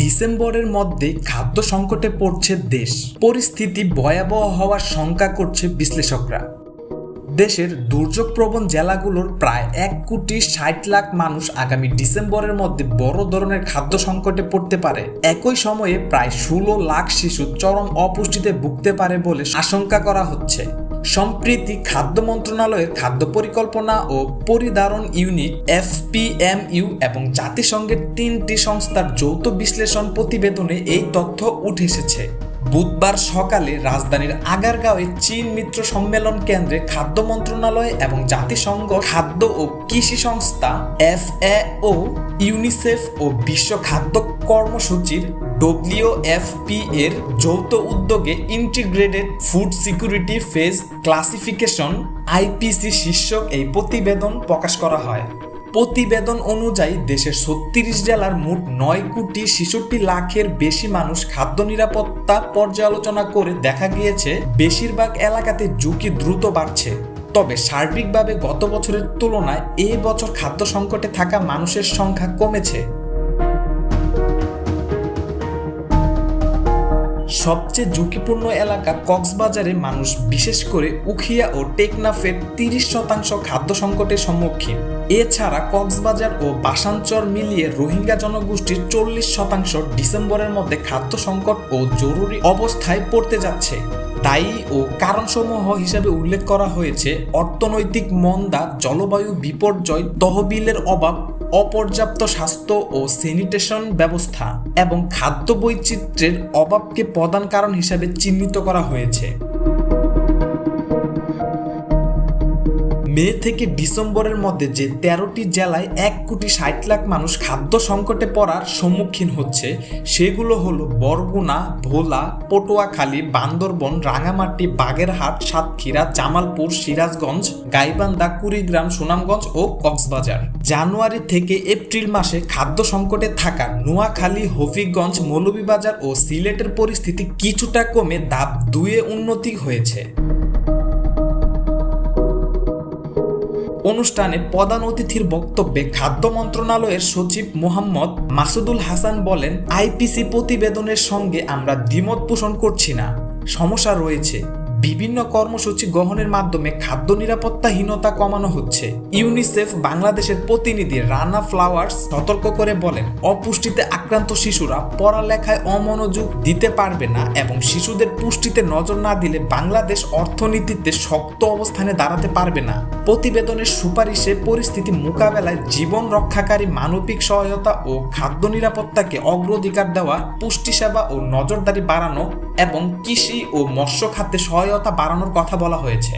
ডিসেম্বরের মধ্যে খাদ্য সংকটে পড়ছে দেশ। পরিস্থিতি ভয়াবহ হওয়ার শঙ্কা করছে বিশ্লেষকরা। দেশের দুর্যোগপ্রবণ জেলাগুলোর প্রায় 1,60,00,000 মানুষ আগামী ডিসেম্বরের মধ্যে বড় ধরনের খাদ্য সংকটে পড়তে পারে। একই সময়ে প্রায় 16 লাখ শিশু চরম অপুষ্টিতে ভুগতে পারে বলে আশঙ্কা করা হচ্ছে। সম্প্রতি খাদ্য মন্ত্রণালয়ের খাদ্য পরিকল্পনা ও পরিধারণ ইউনিট FPMU এবং জাতিসংঘের 3টি সংস্থার যৌথ বিশ্লেষণ প্রতিবেদনে এই তথ্য উঠে এসেছে। বুধবার সকালে রাজধানীর আগারগাঁওয়ে চীন মিত্র সম্মেলন কেন্দ্রে খাদ্য মন্ত্রণালয় এবং জাতিসংঘ খাদ্য ও কৃষি সংস্থা FAO, ইউনিসেফ ও বিশ্ব খাদ্য কর্মসূচির WFP এর যৌথ উদ্যোগে integrated food security phase classification IPC শীর্ষক এই প্রতিবেদন প্রকাশ করা হয়। প্রতিবেদন অনুযায়ী দেশের 36 জেলার মোট 9,66,00,000-এর বেশি মানুষ খাদ্য নিরাপত্তা পর্যালোচনা করে দেখা গিয়েছে বেশিরভাগ এলাকাতে ঝুঁকি দ্রুত বাড়ছে। তবে সার্বিকভাবে গত বছরের তুলনায় এই বছর খাদ্য সংকটে থাকা মানুষের সংখ্যা কমেছে। সবচেয়ে ঝুঁকিপূর্ণ এলাকা কক্সবাজারে মানুষ, বিশেষ করে উখিয়া ও টেকনাফের 30% খাদ্য সংকটের সম্মুখীন। এছাড়া কক্সবাজার ও বাসানচর মিলিয়ে রোহিঙ্গা জনগোষ্ঠীর 40% ডিসেম্বরের মধ্যে খাদ্য সংকট ও জরুরি অবস্থায় পড়তে যাচ্ছে। দায়ী ও কারণসমূহ হিসেবে উল্লেখ করা হয়েছে অর্থনৈতিক মন্দা, জলবায়ু বিপর্যয়, তহবিলের অভাব, অপর্যাপ্ত স্বাস্থ্য ও স্যানিটেশন ব্যবস্থা এবং খাদ্য বৈচিত্র্যের অভাবকে প্রধান কারণ হিসেবে চিহ্নিত করা হয়েছে। মে থেকে ডিসেম্বরের মধ্যে যে 13টি জেলায় 1,60,00,000 মানুষ খাদ্য সংকটে পড়ার সম্মুখীন হচ্ছে সেগুলো হলো বরগুনা, ভোলা, পটুয়াখালী, বান্দরবন, রাঙামাটি, বাগেরহাট, সাতক্ষীরা, জামালপুর, সিরাজগঞ্জ, গাইবান্ধা, কুড়িগ্রাম, সুনামগঞ্জ ও কক্সবাজার। জানুয়ারি থেকে এপ্রিল মাসে খাদ্য সংকটে থাকা নোয়াখালী, হবিগঞ্জ, মৌলভীবাজার ও সিলেটের পরিস্থিতি কিছুটা কমে ধাপ 2-এ উন্নতি হয়েছে। অনুষ্ঠানে প্রধান অতিথির বক্তব্যে খাদ্য মন্ত্রণালয়ের সচিব মোহাম্মদ মাসুদুল হাসান বলেন, IPC প্রতিবেদনের সঙ্গে আমরা দ্বিমত পোষণ করছি না। সমস্যা রয়েছে। বিভিন্ন কর্মসূচি গ্রহণের মাধ্যমে খাদ্য নিরাপত্তাহীনতা কমানো হচ্ছে। ইউনিসেফ বাংলাদেশের প্রতিনিধি রানা ফ্লাওয়ার্স সতর্ক করে বলেন, অপুষ্টিতে আক্রান্ত শিশুরা পড়ালেখায় অমনোযোগ দিতে পারবে না এবং শিশুদের পুষ্টিতে নজর না দিলে বাংলাদেশ অর্থনীতিতে শক্ত অবস্থানে দাঁড়াতে পারবে না। প্রতিবেদনের সুপারিশে পরিস্থিতি মোকাবেলায় জীবন রক্ষাকারী মানবিক সহায়তা ও খাদ্য নিরাপত্তাকে অগ্রাধিকার দেওয়া, পুষ্টি সেবা ও নজরদারি বাড়ানো এবং কৃষি ও মৎস্য খাতে সহায়তা বাড়ানোর কথা বলা হয়েছে।